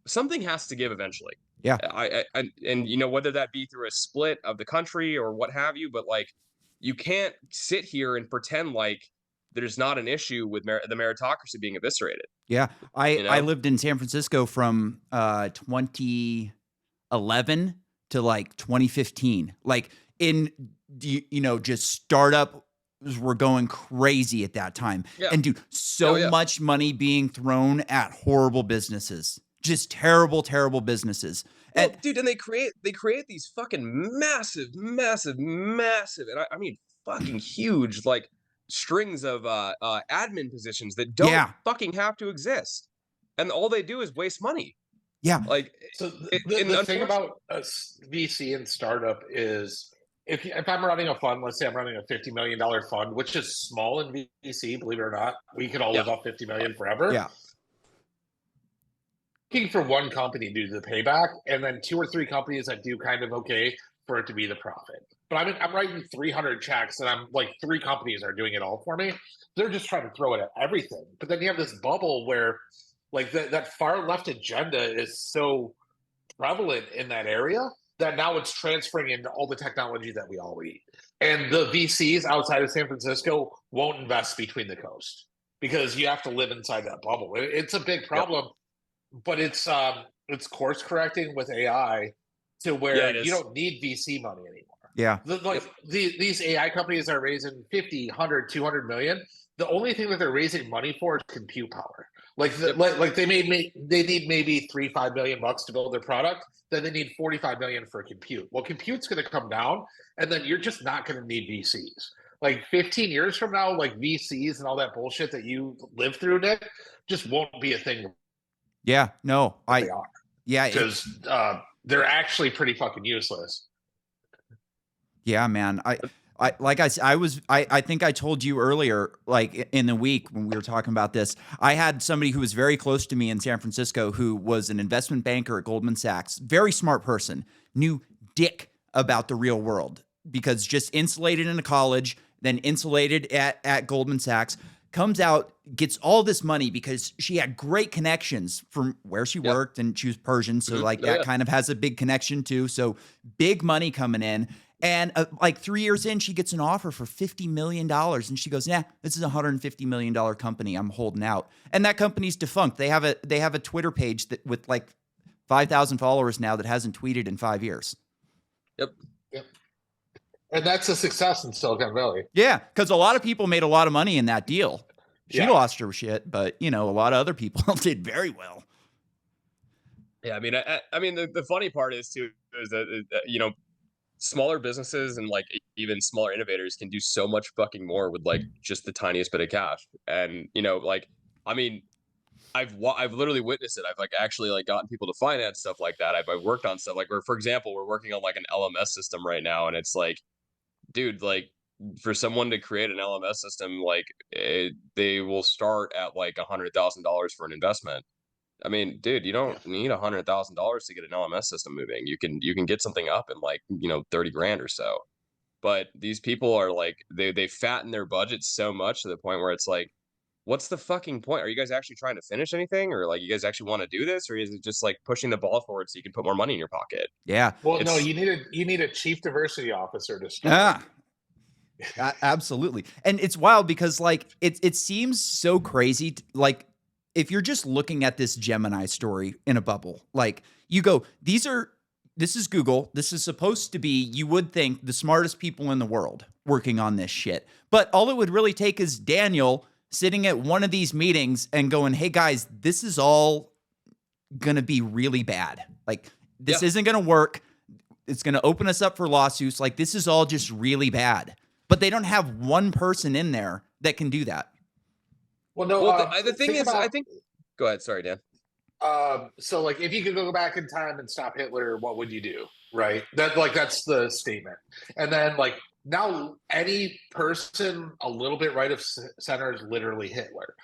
something has to give eventually. Yeah. And whether that be through a split of the country or what have you, but like, you can't sit here and pretend like there's not an issue with the meritocracy being eviscerated. Yeah. I lived in San Francisco from 2011 to like 2015. Like just startup were going crazy at that time. Yeah. And dude, much money being thrown at horrible businesses. Just terrible, terrible businesesses. Well, dude, and they create these fucking massive, and I mean fucking huge, like, strings of admin positions that don't fucking have to exist, and all they do is waste money. Yeah. Like, so the thing about a VC and startup is, if I'm running a fund, let's say I'm running a $50 million fund, which is small in VC, believe it or not, we could all live off $50 million forever. Yeah. Looking for one company to do the payback, and then 2 or 3 companies that do kind of okay for it to be the profit. But I'm writing 300 checks, and I'm like, 3 companies are doing it all for me. They're just trying to throw it at everything. But then you have this bubble where, like, that far left agenda is so prevalent in that area that now it's transferring into all the technology that we all eat. And the VCs outside of San Francisco won't invest between the coast because you have to live inside that bubble. It's a big problem. Yep. But it's course correcting with AI to where you don't need VC money anymore. Yeah. These AI companies are raising 50, 100, 200 million. The only thing that they're raising money for is compute power. Like they need maybe $3-5 million to build their product. Then they need 45 million for compute. Well, compute's going to come down, and then you're just not going to need VCs. Like 15 years from now, like VCs and all that bullshit that you lived through, Nick, just won't be a thing. Yeah, no, they are. Yeah, because they're actually pretty fucking useless. Yeah, man. I think I told you earlier, like in the week when we were talking about this, I had somebody who was very close to me in San Francisco who was an investment banker at Goldman Sachs, very smart person, knew dick about the real world because just insulated in a college, then insulated at Goldman Sachs. Comes out, gets all this money because she had great connections from where she worked, and she was Persian, so like that kind of has a big connection too. So big money coming in, and like 3 years in, she gets an offer for $50 million, and she goes, "Yeah, this is a $150 million company. I'm holding out." And that company's defunct. They have a Twitter page that with like 5,000 followers now that hasn't tweeted in 5 years. Yep. And that's a success in Silicon Valley. Yeah, because a lot of people made a lot of money in that deal. She lost her shit, but a lot of other people did very well. Yeah, I mean, the funny part is that smaller businesses and like even smaller innovators can do so much fucking more with like just the tiniest bit of cash. And like, I mean, I've literally witnessed it. I've like actually like gotten people to finance stuff like that. I've worked on stuff like, where, for example, we're working on like an LMS system right now, and it's like, dude, like for someone to create an LMS system, like they will start at like $100,000 for an investment. I mean, dude, you don't need $100,000 to get an LMS system moving. You can get something up in like 30 grand or so. But these people are like they fatten their budgets so much to the point where it's like, what's the fucking point? Are you guys actually trying to finish anything, or like you guys actually want to do this, or is it just like pushing the ball forward so you can put more money in your pocket? Yeah. Well, no, you need a chief diversity officer to start. Absolutely. And it's wild because like it seems so crazy. Like if you're just looking at this Gemini story in a bubble, like you go, this is Google. This is supposed to be, you would think, the smartest people in the world working on this shit. But all it would really take is Daniel sitting at one of these meetings and going, hey guys, this is all going to be really bad. Like this isn't going to work. It's going to open us up for lawsuits. Like this is all just really bad. But they don't have one person in there that can do that. Well, no, the thing is, I think, go ahead. Sorry, Dan. So like if you could go back in time and stop Hitler, what would you do? Right. That's the statement. And then like now any person a little bit right of center is literally Hitler.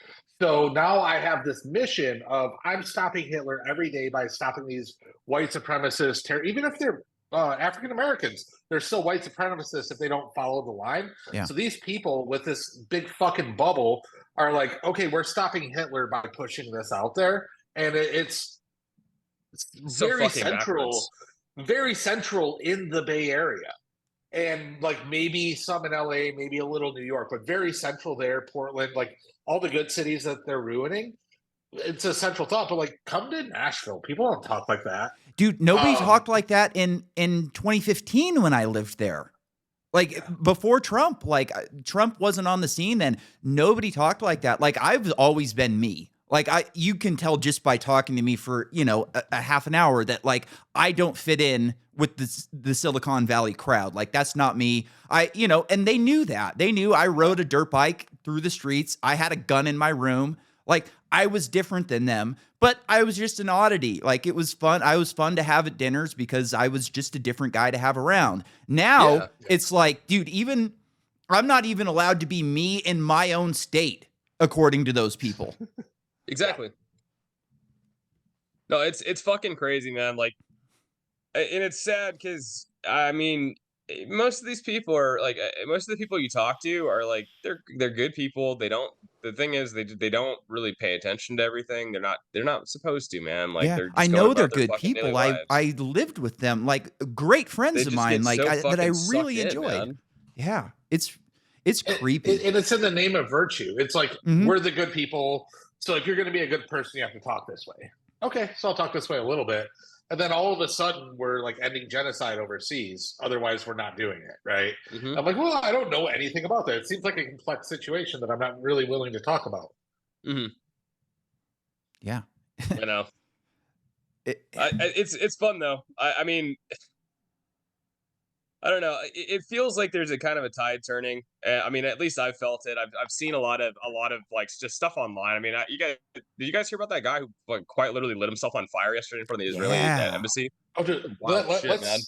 So now I have this mission of I'm stopping Hitler every day by stopping these white supremacists, even if they're African Americans, they're still white supremacists if they don't follow the line. Yeah. So these people with this big fucking bubble are like, okay, we're stopping Hitler by pushing this out there. And it's so very central, backwards. very central in the Bay Area. And like maybe some in LA, maybe a little New York, but very central there, Portland, like all the good cities that they're ruining. It's a central thought, but like come to Nashville. People don't talk like that. Dude, nobody talked like that in 2015 when I lived there. Like before Trump, like Trump wasn't on the scene then. Nobody talked like that. Like I've always been me. Like you can tell just by talking to me for, a half an hour that like I don't fit in with the Silicon Valley crowd. Like that's not me. And they knew that. They knew I rode a dirt bike through the streets. I had a gun in my room. Like I was different than them, but I was just an oddity. Like it was fun. I was fun to have at dinners because I was just a different guy to have around. Now it's like, dude, I'm not even allowed to be me in my own state, according to those people. Exactly. No, it's fucking crazy, man. Like, and it's sad because I mean, most of these people are like, most of the people you talk to are like, they're good people. They don't. The thing is, they don't really pay attention to everything. They're not supposed to, man. Like, yeah, they're just I going know about they're their good fucking daily people. lives. I lived with them, like great friends of mine, like that I really enjoyed. Man. Yeah, it's creepy, and it's in the name of virtue. It's like we're the good people. So if you're going to be a good person, you have to talk this way. Okay, so I'll talk this way a little bit. And then all of a sudden, we're like ending genocide overseas. Otherwise, we're not doing it, right? I'm like, well, I don't know anything about that. It seems like a complex situation that I'm not really willing to talk about. Yeah. I know. It's fun, though. I mean... I don't know. It feels like there's a kind of a tide turning. I mean, at least I've felt it. I've seen a lot of like just stuff online. I mean, did you guys hear about that guy who like quite literally lit himself on fire yesterday in front of the Israeli embassy? Oh, dude,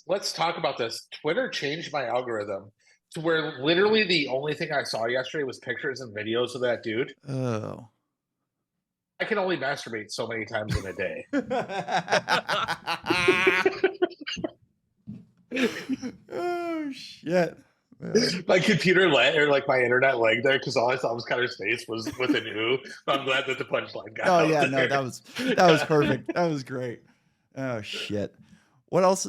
let's talk about this. Twitter changed my algorithm to where literally the only thing I saw yesterday was pictures and videos of that dude. Oh. I can only masturbate so many times in a day. Oh shit! My computer or like my internet lagged there because all I saw was Connor's face was with an ooh. But I'm glad that the punchline got. Oh yeah, no, that was perfect. That was great. Oh shit! What else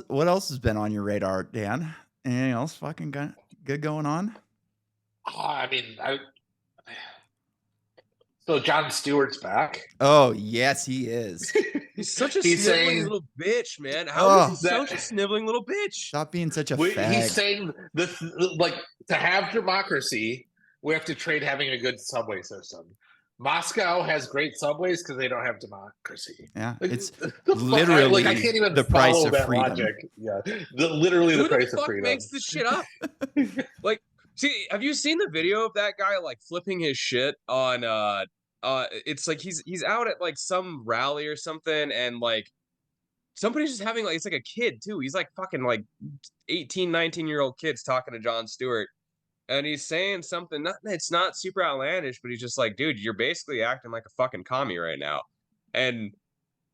has been on your radar, Dan? Anything else fucking good going on? I mean, so Jon Stewart's back. Oh yes, he is. He's such a sniveling little bitch, man. How is he such a sniveling little bitch? Stop being such a fag. He's saying this, like, to have democracy, we have to trade having a good subway system. Moscow has great subways because they don't have democracy. Yeah, like, it's literally I can't even the price of freedom. Logic. Yeah, literally the price of freedom. Who the fuck makes this shit up? Like, see, have you seen the video of that guy like flipping his shit on it's like he's out at like some rally or something, and like somebody's just having like, it's like a kid too. He's like fucking like 18, 19-year-old kids talking to Jon Stewart. And he's saying something, it's not super outlandish, but he's just like, dude, you're basically acting like a fucking commie right now. And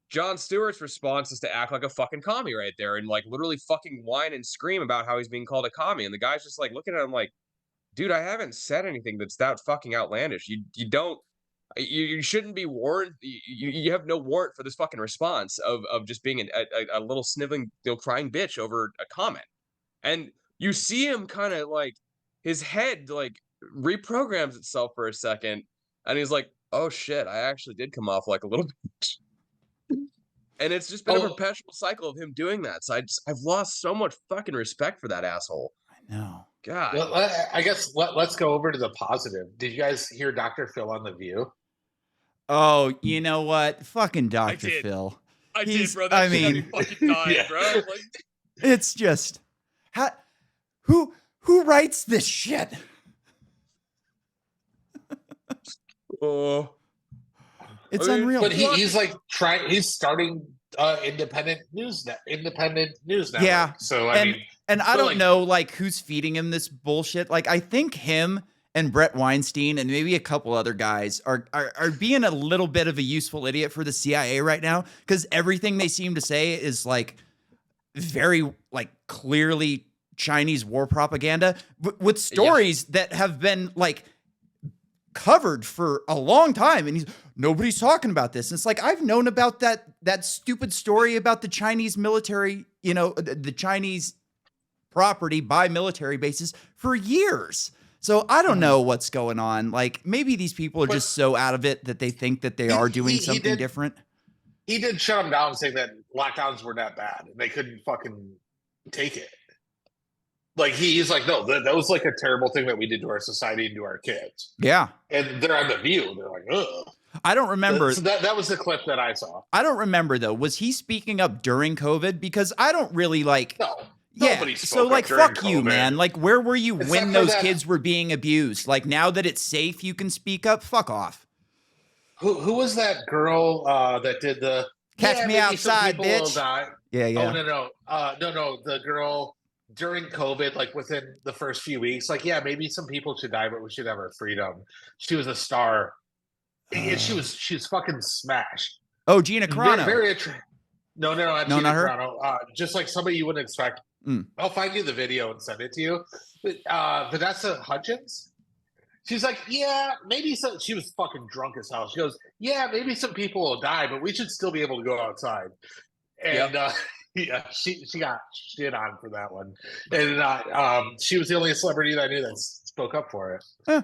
Jon Stewart's response is to act like a fucking commie right there and like literally fucking whine and scream about how he's being called a commie. And the guy's just like looking at him like, dude, I haven't said anything that's that fucking outlandish. You shouldn't be warned. You have no warrant for this fucking response of just being a little sniveling, crying bitch over a comment. And you see him kind of like, his head like reprograms itself for a second, and he's like, "Oh shit, I actually did come off like a little bitch." And it's just been a perpetual cycle of him doing that. So I've lost so much fucking respect for that asshole. I know. God. Well, I guess let's go over to the positive. Did you guys hear Dr. Phil on The View? Oh, you know what? Fucking Dr. Phil. I did, bro. That shit had me fucking dying, bro. Like, it's just who writes this shit? Oh, it's unreal. But he's like he's starting independent news network. Yeah. So I mean, and I don't know like who's feeding him this bullshit. Like I think him and Brett Weinstein and maybe a couple other guys are being a little bit of a useful idiot for the CIA right now, because everything they seem to say is like very like clearly Chinese war propaganda with stories that have been like covered for a long time, and nobody's talking about this. And it's like, I've known about that stupid story about the Chinese military, the Chinese property by military bases for years. So I don't know what's going on. Like maybe these people are just so out of it that they think that they are doing something different. He did shut them down, saying that lockdowns were that bad and they couldn't fucking take it. Like he's like, no, that was like a terrible thing that we did to our society and to our kids. Yeah. And they're on The View. They're like, ugh. I don't remember. So that was the clip that I saw. I don't remember though. Was he speaking up during COVID? Because I don't really like. No. Yeah. So like, fuck you, man. Like, where were you when those kids were being abused? Like now that it's safe, you can speak up. Fuck off. Who was that girl that did the Catch Me Outside, bitch? Yeah. Oh no. The girl during COVID, like within the first few weeks, like, yeah, maybe some people should die, but we should have our freedom. She was a star. And she was fucking smashed. Oh, Gina Carano. No, not Gina Carano. Just like somebody you wouldn't expect. I'll find you the video and send it to you. Vanessa Hudgens. She's like, yeah, maybe some. She was fucking drunk as hell. She goes, yeah, maybe some people will die, but we should still be able to go outside. And yeah, she got shit on for that one. And she was the only celebrity that I knew that spoke up for it.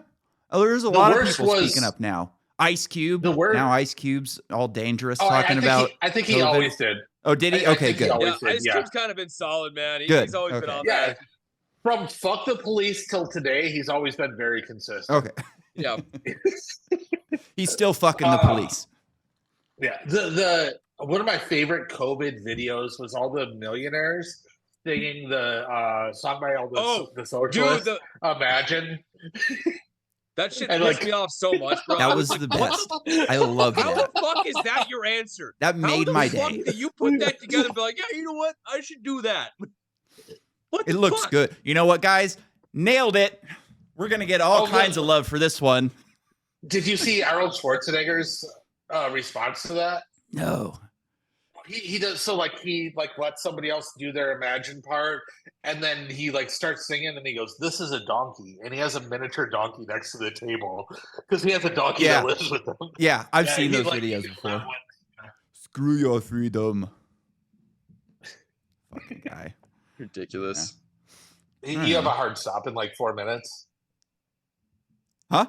Oh, there's a lot of people speaking up now. Ice Cube. Now Ice Cube's all dangerous talking about. I think he COVID. always did. Oh, did he? Okay, good. Ice Cube's kind of been solid, man. He's always been on that. From fuck the police till today, he's always been very consistent. Okay. Yeah. He's still fucking the police. Yeah. The one of my favorite COVID videos was all the millionaires singing the song by all the socialists. Dude, Imagine. That shit pissed me off so much, bro. That was the best. I love that. How the fuck is that your answer? That made my day. How the fuck do you put that together and be like, yeah, you know what? I should do that. It looks good. You know what, guys? Nailed it. We're going to get all kinds of love for this one. Did you see Arnold Schwarzenegger's response to that? No. He does, so like he like lets somebody else do their Imagine part, and then he like starts singing, and he goes, "This is a donkey," and he has a miniature donkey next to the table because he has a donkey that lives with him. Yeah, I've seen those videos before. Screw your freedom, fucking guy. Ridiculous. Yeah. You have a hard stop in like 4 minutes. Huh?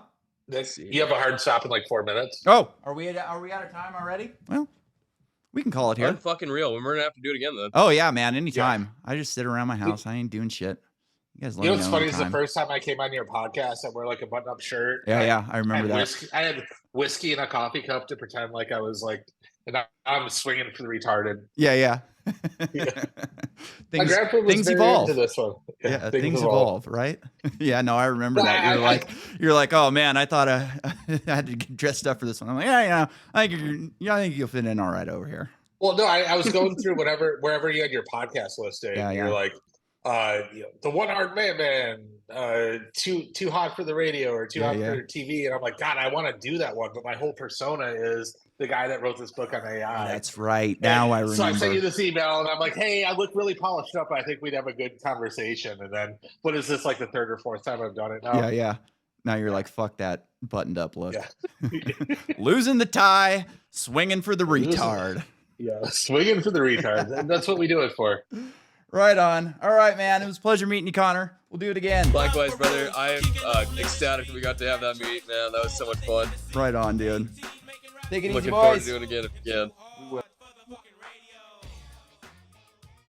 You have a hard stop in like 4 minutes. Oh, are we out of time already? Well, we can call it here. Fucking real. We're gonna have to do it again then. Oh yeah, man. Anytime. Yeah. I just sit around my house. I ain't doing shit. You guys let me know. What's funny is the first time I came on your podcast, I wear like a button-up shirt. Yeah, I remember that. I had whiskey in a coffee cup to pretend like I was like, and I'm swinging for the retarded. Yeah. My grandpa was things very evolve. into this one. Yeah, things evolve, right? Yeah, no, I remember that. You're like, oh man, I thought I had to get dressed up for this one. I'm like, yeah, I think you'll fit in all right over here. Well, no, I was going through wherever you had your podcast listing. You're like, the one-armed man, too hot for the radio or too hot for TV, and I'm like, God, I want to do that one, but my whole persona is the guy that wrote this book on AI. That's right. Now I remember. So I sent you this email, and I'm like, hey, I look really polished up. I think we'd have a good conversation. And then, what is this, like the third or fourth time I've done it now? Yeah. Now you're like, fuck that buttoned up look. Yeah. Losing the tie, swinging for the retard. Yeah, swinging for the retard. That's what we do it for. Right on. All right, man. It was a pleasure meeting you, Connor. We'll do it again. Likewise, brother. I am ecstatic that we got to have that meet, man. That was so much fun. Right on, dude. Take it easy, Looking boys. forward to doing it again if we can.